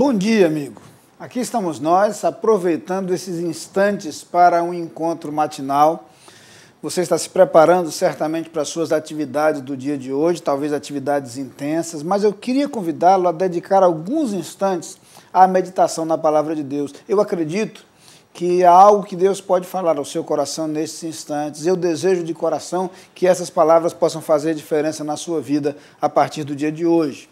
Bom dia, amigo. Aqui estamos nós, aproveitando esses instantes para um encontro matinal. Você está se preparando certamente para as suas atividades do dia de hoje, talvez atividades intensas, mas eu queria convidá-lo a dedicar alguns instantes à meditação na Palavra de Deus. Eu acredito que há algo que Deus pode falar ao seu coração nesses instantes. Eu desejo de coração que essas palavras possam fazer diferença na sua vida a partir do dia de hoje.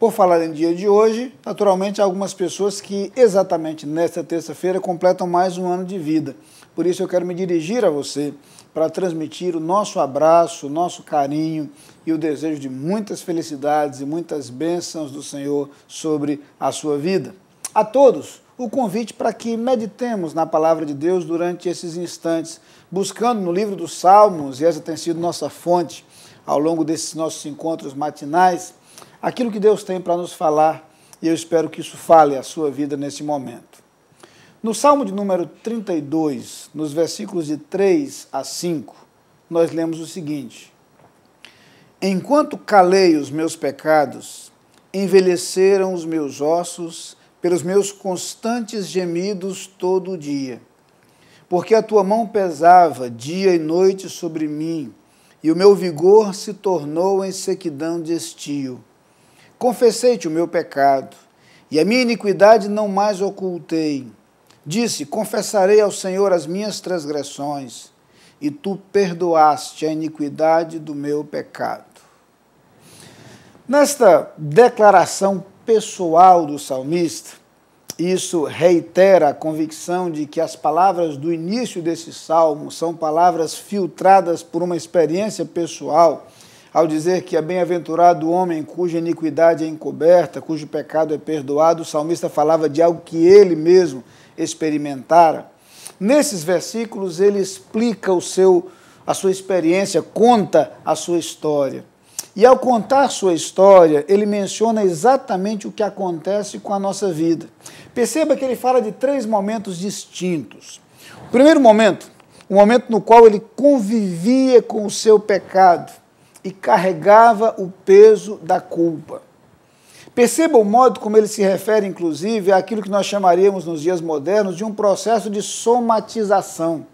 Por falar em dia de hoje, naturalmente há algumas pessoas que exatamente nesta terça-feira completam mais um ano de vida. Por isso eu quero me dirigir a você para transmitir o nosso abraço, o nosso carinho e o desejo de muitas felicidades e muitas bênçãos do Senhor sobre a sua vida. A todos, o convite para que meditemos na Palavra de Deus durante esses instantes, buscando no livro dos Salmos, e essa tem sido nossa fonte ao longo desses nossos encontros matinais, aquilo que Deus tem para nos falar, e eu espero que isso fale a sua vida nesse momento. No Salmo de número 32, nos versículos de 3 a 5, nós lemos o seguinte: Enquanto calei os meus pecados, envelheceram os meus ossos pelos meus constantes gemidos todo o dia. Porque a tua mão pesava dia e noite sobre mim, e o meu vigor se tornou em sequidão de estio. Confessei-te o meu pecado, e a minha iniquidade não mais ocultei. Disse, confessarei ao Senhor as minhas transgressões, e tu perdoaste a iniquidade do meu pecado. Nesta declaração pessoal do salmista, isso reitera a convicção de que as palavras do início desse salmo são palavras filtradas por uma experiência pessoal, ao dizer que é bem-aventurado o homem cuja iniquidade é encoberta, cujo pecado é perdoado. O salmista falava de algo que ele mesmo experimentara. Nesses versículos ele explica a sua experiência, conta a sua história. E ao contar sua história, ele menciona exatamente o que acontece com a nossa vida. Perceba que ele fala de 3 momentos distintos. O primeiro momento, o momento no qual ele convivia com o seu pecado e carregava o peso da culpa. Perceba o modo como ele se refere, inclusive, àquilo que nós chamaríamos nos dias modernos de um processo de somatização.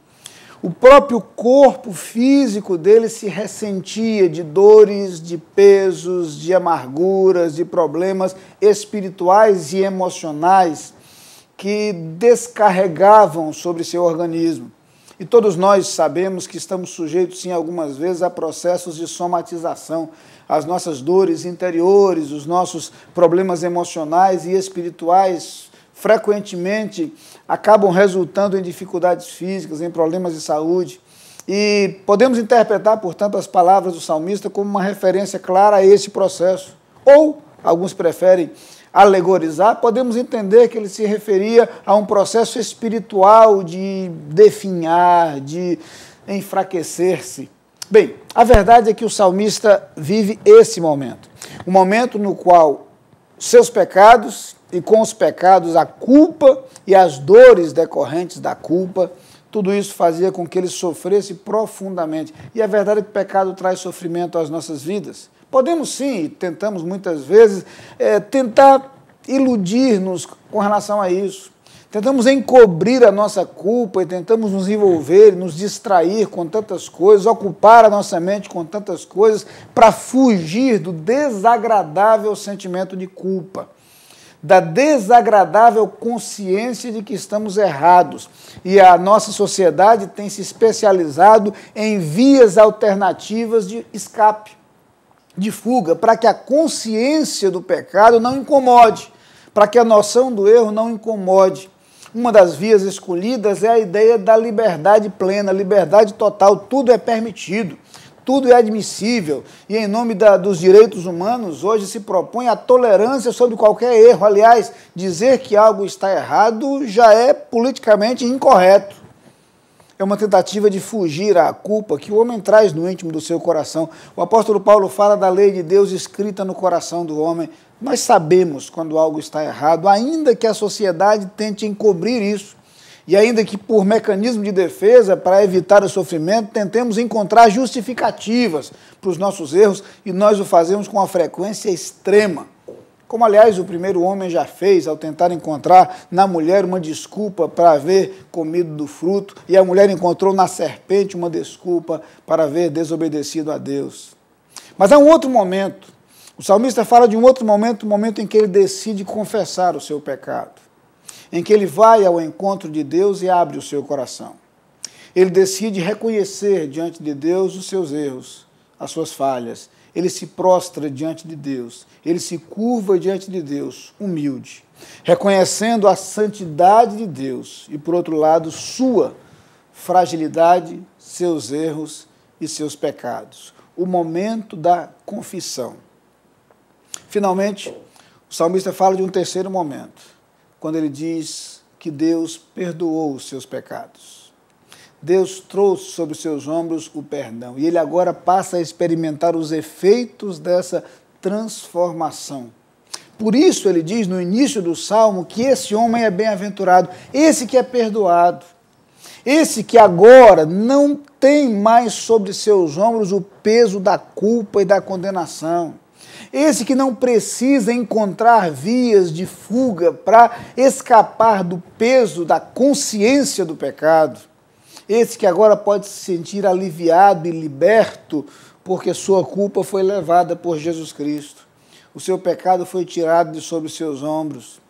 O próprio corpo físico dele se ressentia de dores, de pesos, de amarguras, de problemas espirituais e emocionais que descarregavam sobre seu organismo. E todos nós sabemos que estamos sujeitos, sim, algumas vezes a processos de somatização. As nossas dores interiores, os nossos problemas emocionais e espirituais, frequentemente acabam resultando em dificuldades físicas, em problemas de saúde. E podemos interpretar, portanto, as palavras do salmista como uma referência clara a esse processo. Ou, alguns preferem alegorizar, podemos entender que ele se referia a um processo espiritual de definhar, de enfraquecer-se. Bem, a verdade é que o salmista vive esse momento, um momento no qual seus pecados e com os pecados a culpa e as dores decorrentes da culpa, tudo isso fazia com que ele sofresse profundamente. E a verdade é que o pecado traz sofrimento às nossas vidas. Podemos sim, e tentamos muitas vezes, tentar iludir-nos com relação a isso. Tentamos encobrir a nossa culpa e tentamos nos envolver, nos distrair com tantas coisas, ocupar a nossa mente com tantas coisas para fugir do desagradável sentimento de culpa, da desagradável consciência de que estamos errados. E a nossa sociedade tem se especializado em vias alternativas de escape, de fuga, para que a consciência do pecado não incomode, para que a noção do erro não incomode. Uma das vias escolhidas é a ideia da liberdade plena, liberdade total, tudo é permitido, tudo é admissível, e em nome dos direitos humanos, hoje se propõe a tolerância sobre qualquer erro. Aliás, dizer que algo está errado já é politicamente incorreto. É uma tentativa de fugir à culpa que o homem traz no íntimo do seu coração. O apóstolo Paulo fala da lei de Deus escrita no coração do homem. Nós sabemos quando algo está errado, ainda que a sociedade tente encobrir isso. E ainda que por mecanismo de defesa, para evitar o sofrimento, tentemos encontrar justificativas para os nossos erros, e nós o fazemos com uma frequência extrema. como aliás o primeiro homem já fez ao tentar encontrar na mulher uma desculpa para haver comido do fruto, e a mulher encontrou na serpente uma desculpa para haver desobedecido a Deus. Mas há um outro momento, o salmista fala de um outro momento, o momento em que ele decide confessar o seu pecado, em que ele vai ao encontro de Deus e abre o seu coração. Ele decide reconhecer diante de Deus os seus erros, as suas falhas. Ele se prostra diante de Deus, ele se curva diante de Deus, humilde, reconhecendo a santidade de Deus e, por outro lado, sua fragilidade, seus erros e seus pecados. O momento da confissão. Finalmente, o salmista fala de um terceiro momento, quando ele diz que Deus perdoou os seus pecados. Deus trouxe sobre os seus ombros o perdão, e ele agora passa a experimentar os efeitos dessa transformação. Por isso ele diz no início do Salmo que esse homem é bem-aventurado, esse que é perdoado, esse que agora não tem mais sobre seus ombros o peso da culpa e da condenação, esse que não precisa encontrar vias de fuga para escapar do peso da consciência do pecado, esse que agora pode se sentir aliviado e liberto porque sua culpa foi levada por Jesus Cristo. O seu pecado foi tirado de sobre os seus ombros.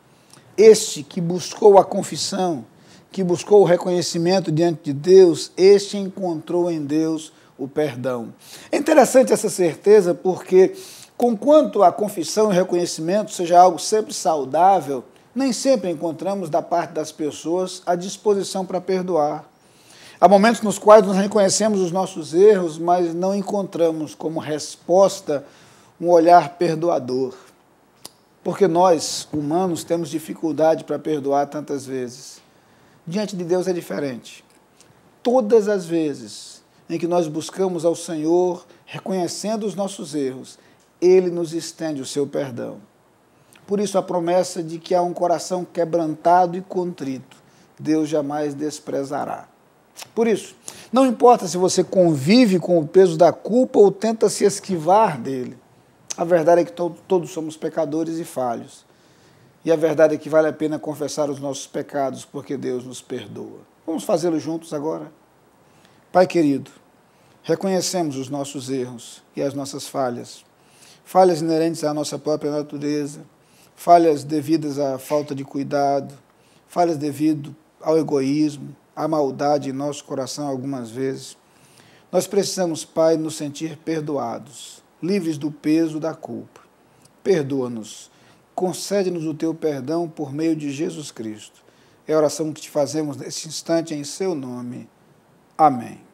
Este que buscou a confissão, que buscou o reconhecimento diante de Deus, este encontrou em Deus o perdão. É interessante essa certeza porque, conquanto a confissão e o reconhecimento seja algo sempre saudável, nem sempre encontramos da parte das pessoas a disposição para perdoar. Há momentos nos quais nós reconhecemos os nossos erros, mas não encontramos como resposta um olhar perdoador. Porque nós, humanos, temos dificuldade para perdoar tantas vezes. Diante de Deus é diferente. Todas as vezes em que nós buscamos ao Senhor, reconhecendo os nossos erros, Ele nos estende o seu perdão. Por isso a promessa de que há um coração quebrantado e contrito, Deus jamais desprezará. Por isso, não importa se você convive com o peso da culpa ou tenta se esquivar dele. A verdade é que todos somos pecadores e falhos. E a verdade é que vale a pena confessar os nossos pecados, porque Deus nos perdoa. Vamos fazê-lo juntos agora? Pai querido, reconhecemos os nossos erros e as nossas falhas. Falhas inerentes à nossa própria natureza, falhas devidas à falta de cuidado, falhas devido ao egoísmo, a maldade em nosso coração algumas vezes. Nós precisamos, Pai, nos sentir perdoados, livres do peso da culpa. Perdoa-nos, concede-nos o teu perdão por meio de Jesus Cristo. É a oração que te fazemos nesse instante em seu nome. Amém.